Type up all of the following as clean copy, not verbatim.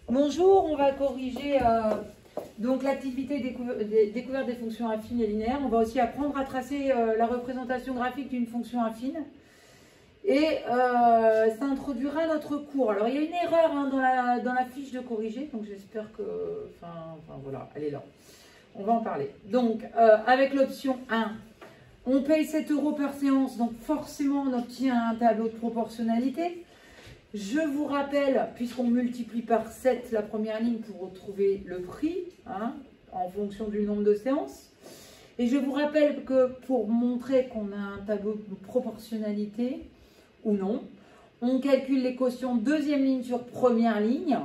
Bonjour, on va corriger donc l'activité découverte des fonctions affines et linéaires. On va aussi apprendre à tracer la représentation graphique d'une fonction affine. Et ça introduira notre cours. Alors, il y a une erreur dans la fiche de corriger, donc j'espère que... Enfin, voilà, elle est là. On va en parler. Donc, avec l'option 1, on paye 7 € par séance, donc forcément, on obtient un tableau de proportionnalité. Je vous rappelle, puisqu'on multiplie par 7 la première ligne pour retrouver le prix, en fonction du nombre de séances. Et je vous rappelle que pour montrer qu'on a un tableau de proportionnalité, ou non, on calcule les quotients deuxième ligne sur première ligne.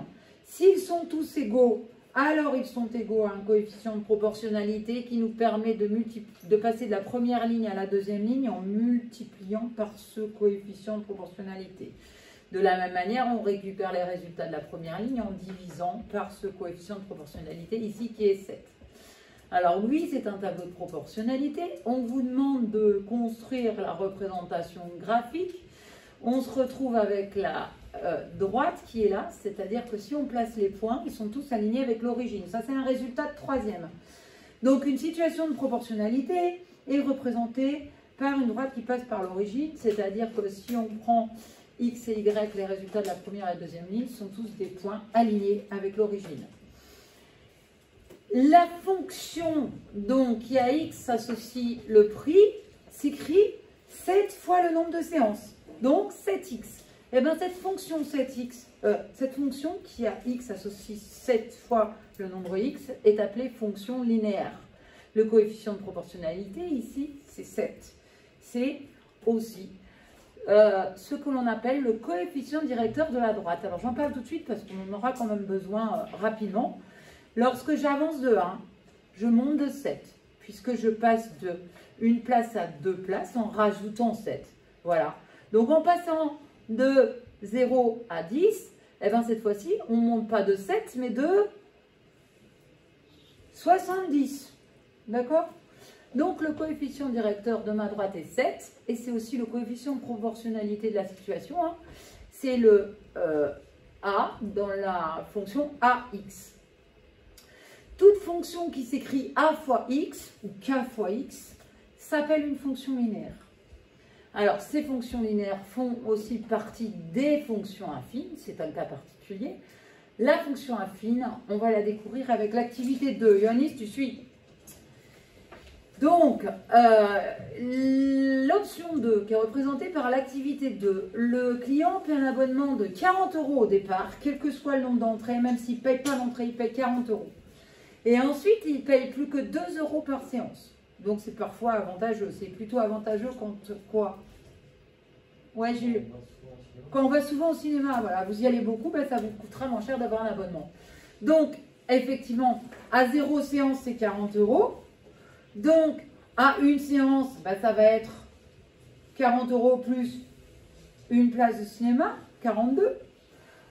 S'ils sont tous égaux, alors ils sont égaux à un coefficient de proportionnalité qui nous permet de passer de la première ligne à la deuxième ligne en multipliant par ce coefficient de proportionnalité. De la même manière, on récupère les résultats de la première ligne en divisant par ce coefficient de proportionnalité ici qui est 7. Alors oui, c'est un tableau de proportionnalité. On vous demande de construire la représentation graphique. On se retrouve avec la droite qui est là, c'est-à-dire que si on place les points, ils sont tous alignés avec l'origine. Ça, c'est un résultat de troisième. Donc, une situation de proportionnalité est représentée par une droite qui passe par l'origine, c'est-à-dire que si on prend x et y, les résultats de la première et la deuxième ligne sont tous des points alignés avec l'origine. La fonction donc qui à x associe le prix s'écrit 7 fois le nombre de séances. Donc 7x. Et bien cette fonction 7x, cette fonction qui a x associe 7 fois le nombre x est appelée fonction linéaire. Le coefficient de proportionnalité ici c'est 7. C'est aussi ce que l'on appelle le coefficient directeur de la droite. Alors j'en parle tout de suite parce qu'on en aura quand même besoin rapidement. Lorsque j'avance de 1, je monte de 7 puisque je passe de une place à 2 places en rajoutant 7. Voilà. Donc, en passant de 0 à 10, eh bien, cette fois-ci, on ne monte pas de 7, mais de 70. D'accord? Donc, le coefficient directeur de ma droite est 7, et c'est aussi le coefficient de proportionnalité de la situation. C'est le A dans la fonction AX. Toute fonction qui s'écrit A fois X, ou K fois X, s'appelle une fonction linéaire. Alors, ces fonctions linéaires font aussi partie des fonctions affines, c'est un cas particulier. La fonction affine, on va la découvrir avec l'activité 2. Yoannis, tu suis? Donc, l'option 2 qui est représentée par l'activité 2, le client paie un abonnement de 40 € au départ, quel que soit le nombre d'entrées, même s'il ne paye pas l'entrée, il paye 40 €. Et ensuite, il ne paye plus que 2 € par séance. Donc, c'est parfois avantageux. C'est plutôt avantageux quand quoi? Ouais, quand on va souvent au cinéma, voilà, vous y allez beaucoup, ben, ça vous coûtera moins cher d'avoir un abonnement. Donc, effectivement, à 0 séance, c'est 40 €. Donc, à une séance, ben, ça va être 40 € plus une place de cinéma, 42.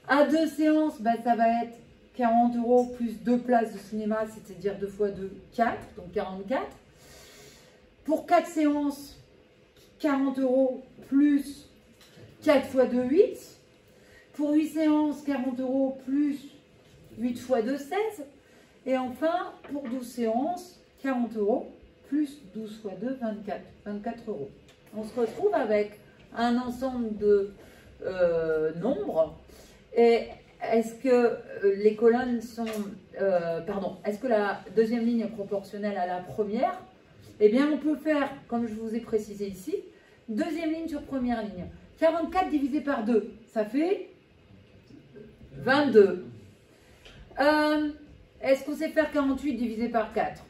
À 2 séances, ben, ça va être 40 € plus 2 places de cinéma, c'est-à-dire 2 fois 2, 4, donc 44. Pour 4 séances, 40 € plus 4 fois 2, 8. Pour 8 séances, 40 € plus 8 fois 2, 16. Et enfin, pour 12 séances, 40 € plus 12 fois 2, 24. 24 €. On se retrouve avec un ensemble de nombres. Et est-ce que les colonnes sont... est-ce que la deuxième ligne est proportionnelle à la première? Eh bien, on peut faire, comme je vous ai précisé ici, deuxième ligne sur première ligne. 44 divisé par 2, ça fait 22. Est-ce qu'on sait faire 48 divisé par 4?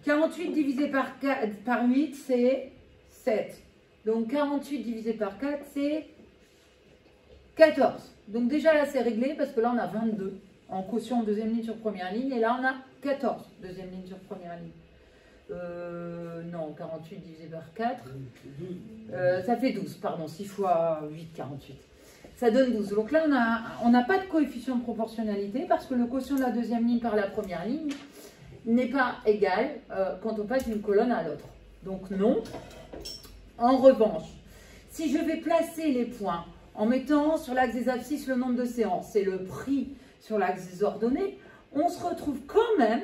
48 divisé par 8, c'est 7. Donc, 48 divisé par 4, c'est 14. Donc, déjà là, c'est réglé parce que là, on a 22 en quotient deuxième ligne sur première ligne. Et là, on a 14 deuxième ligne sur première ligne. Non, 48 divisé par 4, ça fait 12, pardon, 6 fois 8, 48. Ça donne 12. Donc là, on n'a pas de coefficient de proportionnalité parce que le quotient de la deuxième ligne par la première ligne n'est pas égal quand on passe d'une colonne à l'autre. Donc non. En revanche, si je vais placer les points en mettant sur l'axe des abscisses le nombre de séances et le prix sur l'axe des ordonnées, on se retrouve quand même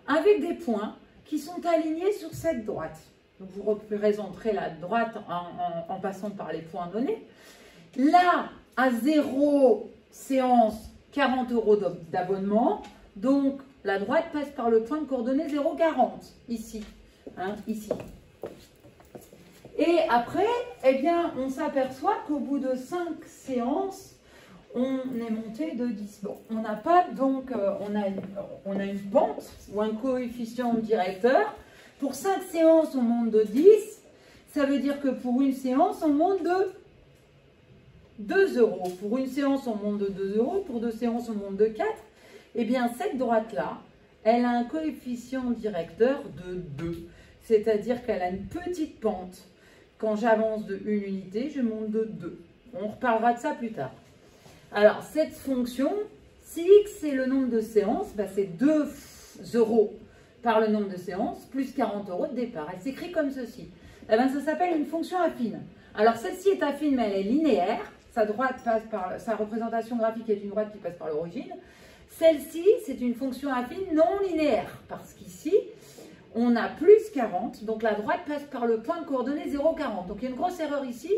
avec des points qui sont alignés sur cette droite. Donc vous représenterez la droite en passant par les points donnés. Là, à 0 séance, 40 € d'abonnement. Donc la droite passe par le point de coordonnée 0,40, ici. Hein, ici. Et après, eh bien, on s'aperçoit qu'au bout de 5 séances, on est monté de 10. Bon, on n'a pas, donc, on a une pente ou un coefficient directeur. Pour 5 séances, on monte de 10. Ça veut dire que pour une séance, on monte de 2 €. Pour une séance, on monte de 2 €. Pour 2 séances, on monte de 4. Eh bien, cette droite-là, elle a un coefficient directeur de 2. C'est-à-dire qu'elle a une petite pente. Quand j'avance de 1 unité, je monte de 2. On reparlera de ça plus tard. Alors, cette fonction, si x c'est le nombre de séances, bah, c'est 2 € par le nombre de séances, plus 40 € de départ. Elle s'écrit comme ceci. Eh bien, ça s'appelle une fonction affine. Alors, celle-ci est affine, mais elle est linéaire. Sa droite passe par, sa représentation graphique est une droite qui passe par l'origine. Celle-ci, c'est une fonction affine non linéaire, parce qu'ici, on a plus 40, donc la droite passe par le point de coordonnée 0,40. Donc, il y a une grosse erreur ici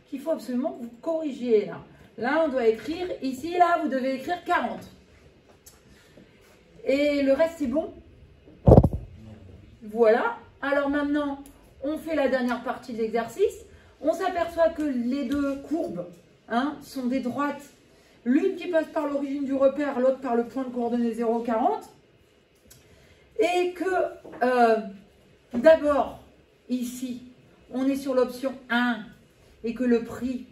qu'il faut absolument que vous corrigiez là. Là, on doit écrire, ici, là, vous devez écrire 40. Et le reste, c'est bon? Voilà. Alors maintenant, on fait la dernière partie de l'exercice. On s'aperçoit que les deux courbes sont des droites. L'une qui passe par l'origine du repère, l'autre par le point de coordonnée 0,40. Et que, d'abord, ici, on est sur l'option 1 et que le prix,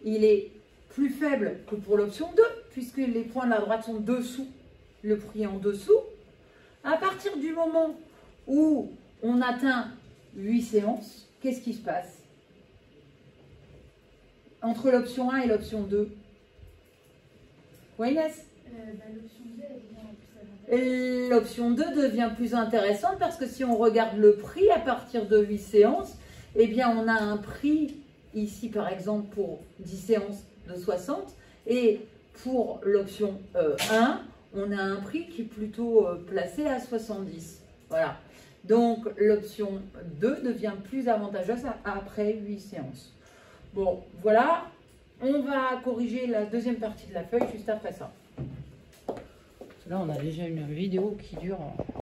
il est plus faible que pour l'option 2, puisque les points de la droite sont dessous, le prix est en dessous. À partir du moment où on atteint 8 séances, qu'est-ce qui se passe entre l'option 1 et l'option 2? Oui, Inès? L'option 2 devient plus intéressante parce que si on regarde le prix à partir de 8 séances, eh bien on a un prix ici par exemple pour 10 séances de 60 et pour l'option 1, on a un prix qui est plutôt placé à 70. Voilà. Donc l'option 2 devient plus avantageuse après 8 séances. Bon, voilà. On va corriger la deuxième partie de la feuille juste après ça. Là, on a déjà une vidéo qui dure